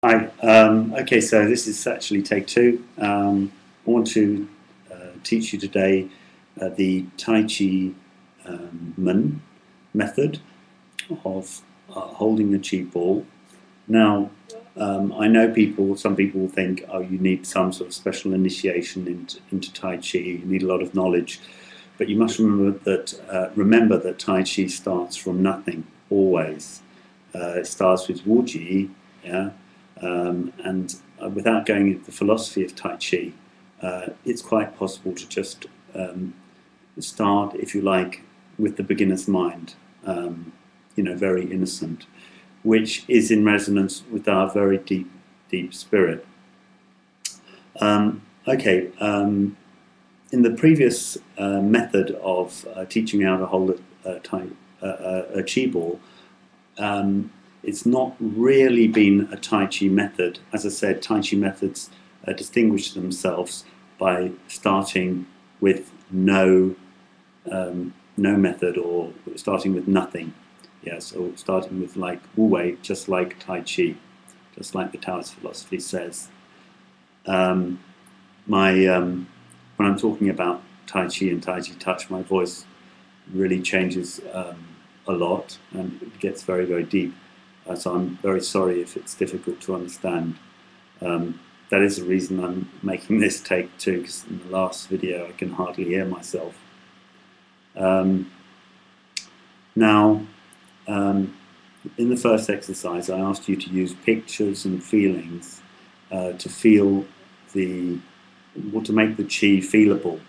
Hi. Okay, so this is actually take two. I want to teach you today the Tai Chi Men method of holding a chi ball. Now, I know some people will think, oh, you need some sort of special initiation into Tai Chi, you need a lot of knowledge, but you must remember that Tai Chi starts from nothing, always. It starts with Wu Ji, yeah? And without going into the philosophy of Tai Chi, it's quite possible to just start, if you like, with the beginner's mind, very innocent, which is in resonance with our very deep spirit. In the previous method of teaching how to hold a chi ball, it's not really been a Tai Chi method. As I said, Tai Chi methods distinguish themselves by starting with no method, or starting with nothing. Yeah, so starting with like Wu Wei, just like Tai Chi, just like the Taoist philosophy says. When I'm talking about Tai Chi and Tai Chi Touch, my voice really changes a lot, and it gets very, very deep. So I'm very sorry if it's difficult to understand. That is the reason I'm making this take two, because in the last video I can hardly hear myself. In the first exercise, I asked you to use pictures and feelings to feel to make the chi feelable.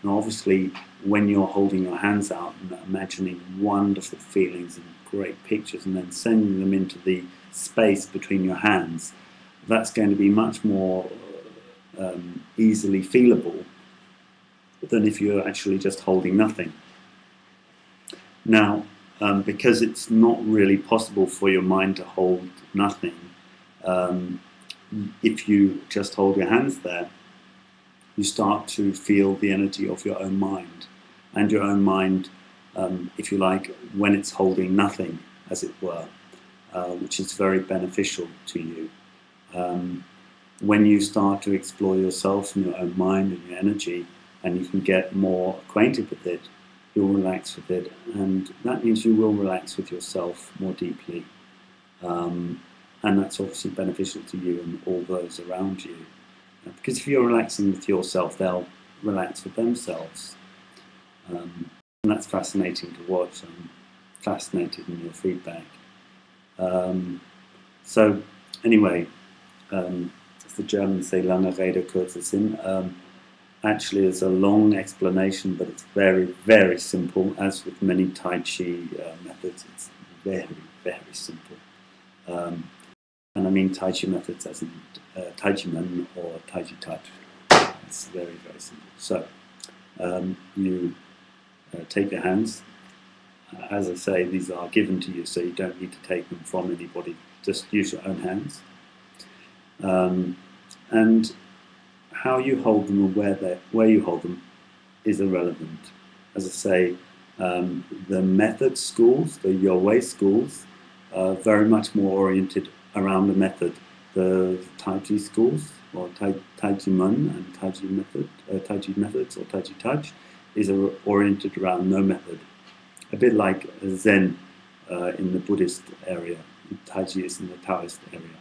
Now, obviously, when you're holding your hands out and imagining wonderful feelings and great pictures, and then sending them into the space between your hands, that's going to be much more easily feelable than if you're actually just holding nothing. Now, because it's not really possible for your mind to hold nothing, if you just hold your hands there, you start to feel the energy of your own mind. And your own mind, if you like, when it's holding nothing, as it were, which is very beneficial to you. When you start to explore yourself and your own mind and your energy, and you can get more acquainted with it, you'll relax with it, and that means you will relax with yourself more deeply. And that's obviously beneficial to you and all those around you. Because if you're relaxing with yourself, they'll relax with themselves. And that's fascinating to watch. I'm fascinated in your feedback. So anyway, as the Germans say, lange Rede, kurzer Sinn. Actually, it's a long explanation, but it's very, very simple. As with many Tai Chi methods, it's very, very simple. And I mean Tai Chi methods as in Tai Chi Men or Tai Chi Touch. It's very, very simple. So you take your hands. As I say, these are given to you, so you don't need to take them from anybody. Just use your own hands. And how you hold them or where you hold them is irrelevant. As I say, the method schools, the Your Way schools, are very much more oriented around the method. The Tai Chi schools, or Tai Chi Men and Tai Chi methods or Tai Chi Touch, is oriented around no method. A bit like Zen in the Buddhist area. Tai Chi is in the Taoist area.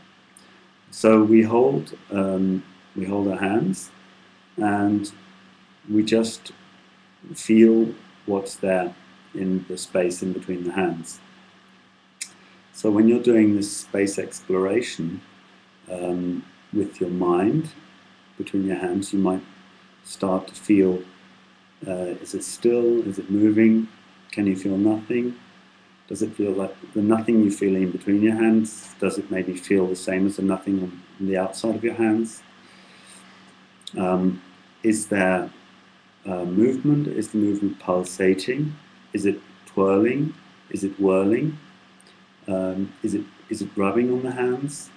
So we hold our hands, and we just feel what's there in the space in between the hands. So when you're doing this space exploration with your mind between your hands, you might start to feel, is it still, is it moving, can you feel nothing? Does it feel like the nothing you feel in between your hands, does it maybe feel the same as the nothing on the outside of your hands? Is there movement? Is the movement pulsating? Is it twirling? Is it whirling? Is it rubbing on the hands?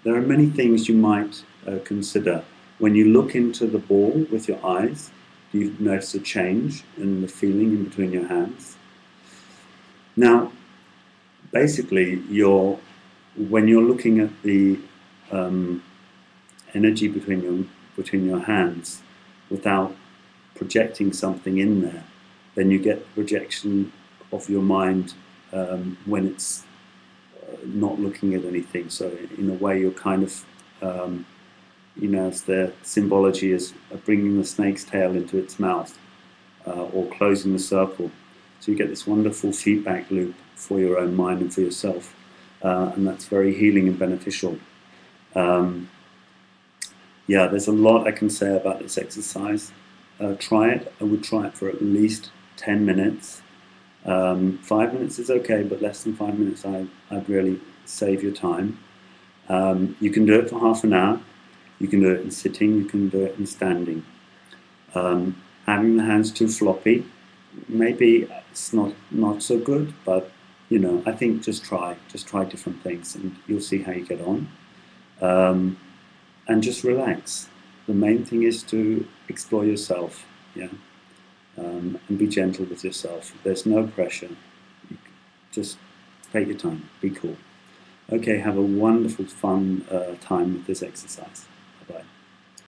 There are many things you might consider. When you look into the ball with your eyes, do you notice a change in the feeling in between your hands? Now, basically, when you're looking at the energy between your hands without projecting something in there, then you get projection of your mind when it's not looking at anything. So in a way, you're kind of, as the symbology is bringing the snake's tail into its mouth or closing the circle. So you get this wonderful feedback loop for your own mind and for yourself. And that's very healing and beneficial. Yeah, there's a lot I can say about this exercise. Try it. I would try it for at least 10 minutes. 5 minutes is okay, but less than 5 minutes, I'd really save your time. You can do it for half an hour. You can do it in sitting. You can do it in standing. Having the hands too floppy, maybe it's not so good, but I think just try different things, and you'll see how you get on. And just relax. The main thing is to explore yourself, yeah, and be gentle with yourself. There's no pressure. Just take your time. Be cool. Okay, have a wonderful, fun time with this exercise.